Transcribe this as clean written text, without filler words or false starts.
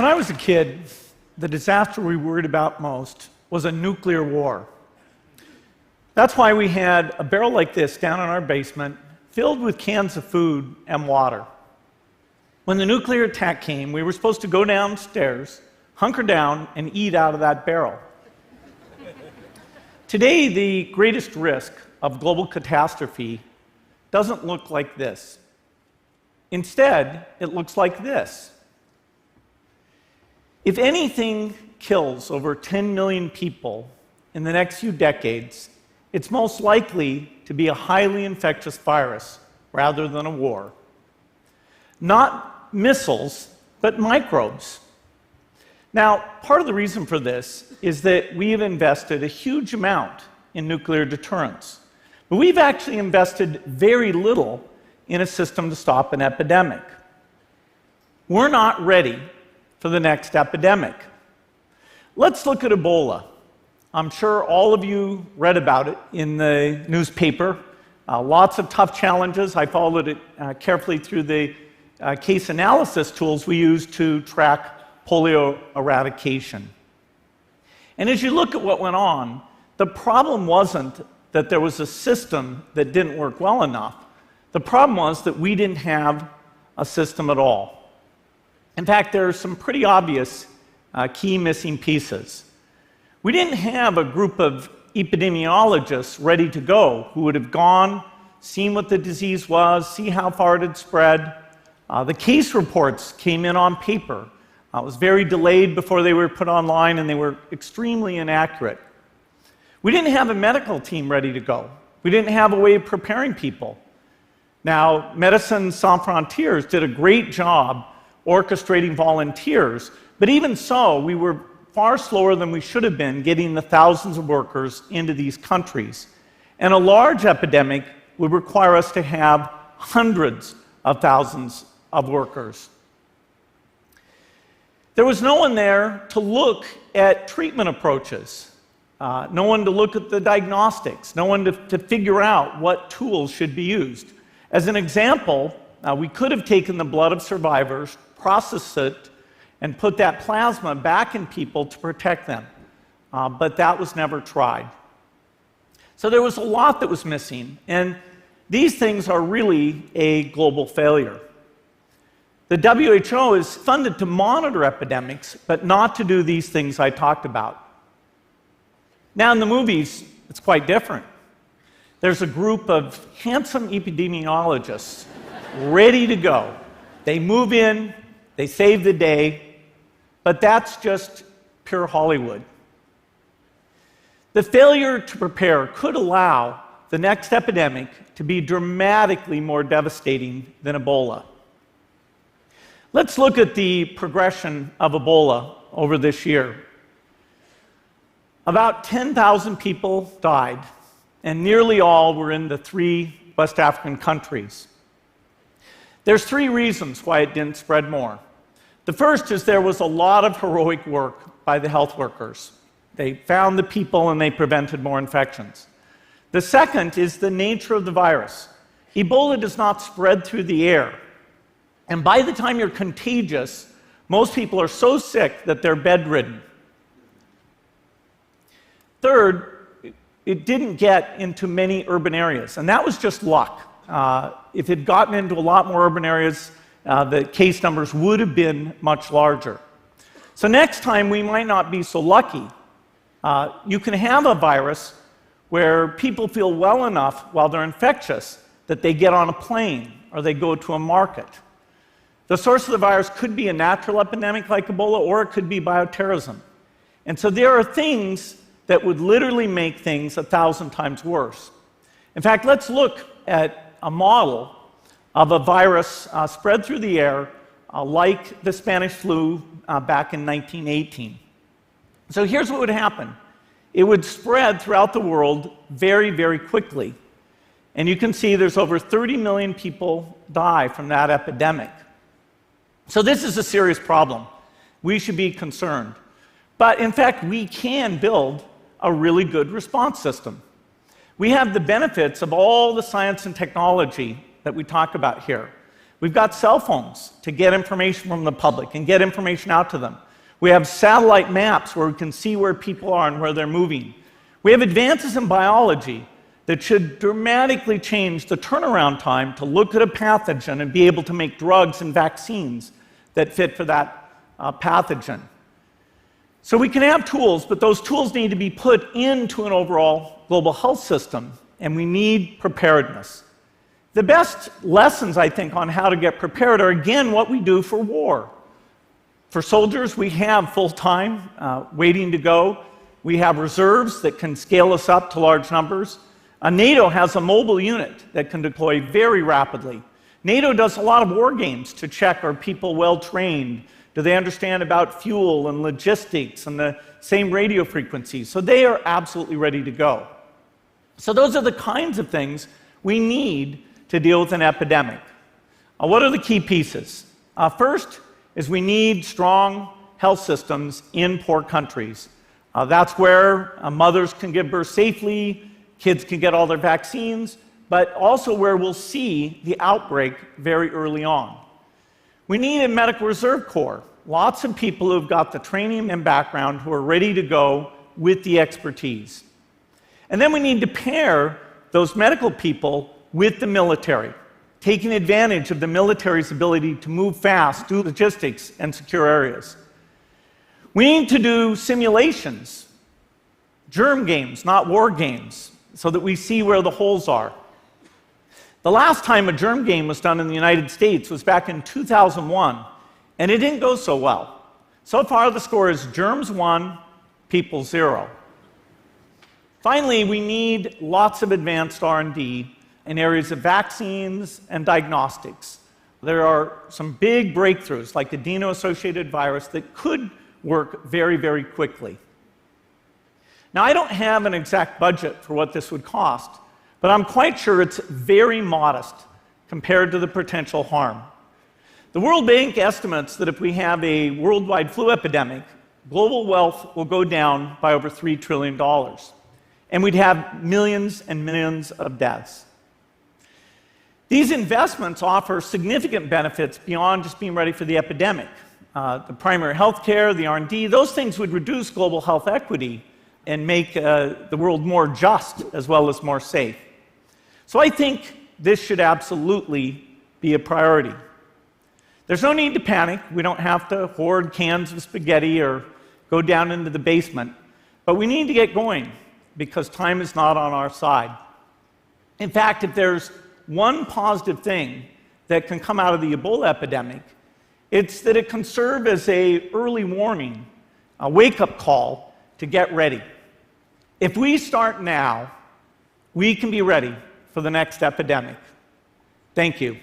When I was a kid, the disaster we worried about most was a nuclear war. That's why we had a barrel like this down in our basement, filled with cans of food and water. When the nuclear attack came, we were supposed to go downstairs, hunker down, and eat out of that barrel. Today, the greatest risk of global catastrophe doesn't look like this. Instead, it looks like this. If anything kills over 10 million people in the next few decades, it's most likely to be a highly infectious virus rather than a war. Not missiles, but microbes. Now, part of the reason for this is that we have invested a huge amount in nuclear deterrence, but we've actually invested very little in a system to stop an epidemic. We're not ready for the next epidemic. Let's look at Ebola. I'm sure all of you read about it in the newspaper. Lots of tough challenges. I followed it carefully through the case analysis tools we use to track polio eradication. And as you look at what went on, the problem wasn't that there was a system that didn't work well enough. The problem was that we didn't have a system at all. In fact, there are some pretty obvious key missing pieces. We didn't have a group of epidemiologists ready to go who would have gone, seen what the disease was, see how far it had spread. The case reports came in on paper. It was very delayed before they were put online, and they were extremely inaccurate. We didn't have a medical team ready to go. We didn't have a way of preparing people. Now, Médecins Sans Frontières did a great job orchestrating volunteers, but even so, we were far slower than we should have been getting the thousands of workers into these countries. And a large epidemic would require us to have hundreds of thousands of workers. There was no one there to look at treatment approaches, no one to look at the diagnostics, no one to figure out what tools should be used. As an example, we could have taken the blood of survivors, processed it, and put that plasma back in people to protect them. But that was never tried. So there was a lot that was missing, and these things are really a global failure. The WHO is funded to monitor epidemics, but not to do these things I talked about. Now in the movies, it's quite different. There's a group of handsome epidemiologists ready to go. They move in, they save the day, but that's just pure Hollywood. The failure to prepare could allow the next epidemic to be dramatically more devastating than Ebola. Let's look at the progression of Ebola over this year. About 10,000 people died, and nearly all were in the 3 West African countries. There's 3 reasons why it didn't spread more. The first is there was a lot of heroic work by the health workers. They found the people and they prevented more infections. The second is the nature of the virus. Ebola does not spread through the air. And by the time you're contagious, most people are so sick that they're bedridden. Third, it didn't get into many urban areas, and that was just luck. If it had gotten into a lot more urban areas, the case numbers would have been much larger. So next time, we might not be so lucky. You can have a virus where people feel well enough while they're infectious that they get on a plane or they go to a market. The source of the virus could be a natural epidemic like Ebola, or it could be bioterrorism. And so there are things that would literally make things 1,000 times worse. In fact, let's look at a model of a virus spread through the air like the Spanish flu back in 1918. So here's what would happen. It would spread throughout the world very, very quickly. And you can see there's over 30 million people die from that epidemic. So this is a serious problem. We should be concerned. But in fact, we can build a really good response system. We have the benefits of all the science and technology that we talk about here. We've got cell phones to get information from the public and get information out to them. We have satellite maps where we can see where people are and where they're moving. We have advances in biology that should dramatically change the turnaround time to look at a pathogen and be able to make drugs and vaccines that fit for that pathogen. So we can have tools, but those tools need to be put into an overall global health system, and we need preparedness. The best lessons, I think, on how to get prepared are, again, what we do for war. For soldiers, we have full-time waiting to go. We have reserves that can scale us up to large numbers. NATO has a mobile unit that can deploy very rapidly. NATO does a lot of war games to check, are people well-trained? Do they understand about fuel and logistics and the same radio frequencies? So they are absolutely ready to go. So those are the kinds of things we need to deal with an epidemic. What are the key pieces? First is we need strong health systems in poor countries. That's where mothers can give birth safely, kids can get all their vaccines, but also where we'll see the outbreak very early on. We need a medical reserve corps, lots of people who've got the training and background who are ready to go with the expertise. And then we need to pair those medical people with the military, taking advantage of the military's ability to move fast, do logistics, and secure areas. We need to do simulations, germ games, not war games, so that we see where the holes are. The last time a germ game was done in the United States was back in 2001, and it didn't go so well. So far, the score is germs 1, people 0. Finally, we need lots of advanced R&D in areas of vaccines and diagnostics. There are some big breakthroughs, like the adeno-associated virus, that could work very, very quickly. Now, I don't have an exact budget for what this would cost, but I'm quite sure it's very modest compared to the potential harm. The World Bank estimates that if we have a worldwide flu epidemic, global wealth will go down by over $3 trillion, and we'd have millions and millions of deaths. These investments offer significant benefits beyond just being ready for the epidemic. The primary health care, the R&D, those things would reduce global health equity and make the world more just as well as more safe. So I think this should absolutely be a priority. There's no need to panic. We don't have to hoard cans of spaghetti or go down into the basement. But we need to get going because time is not on our side. In fact, if there's one positive thing that can come out of the Ebola epidemic, it's that it can serve as an early warning, a wake-up call to get ready. If we start now, we can be ready for the next epidemic. Thank you.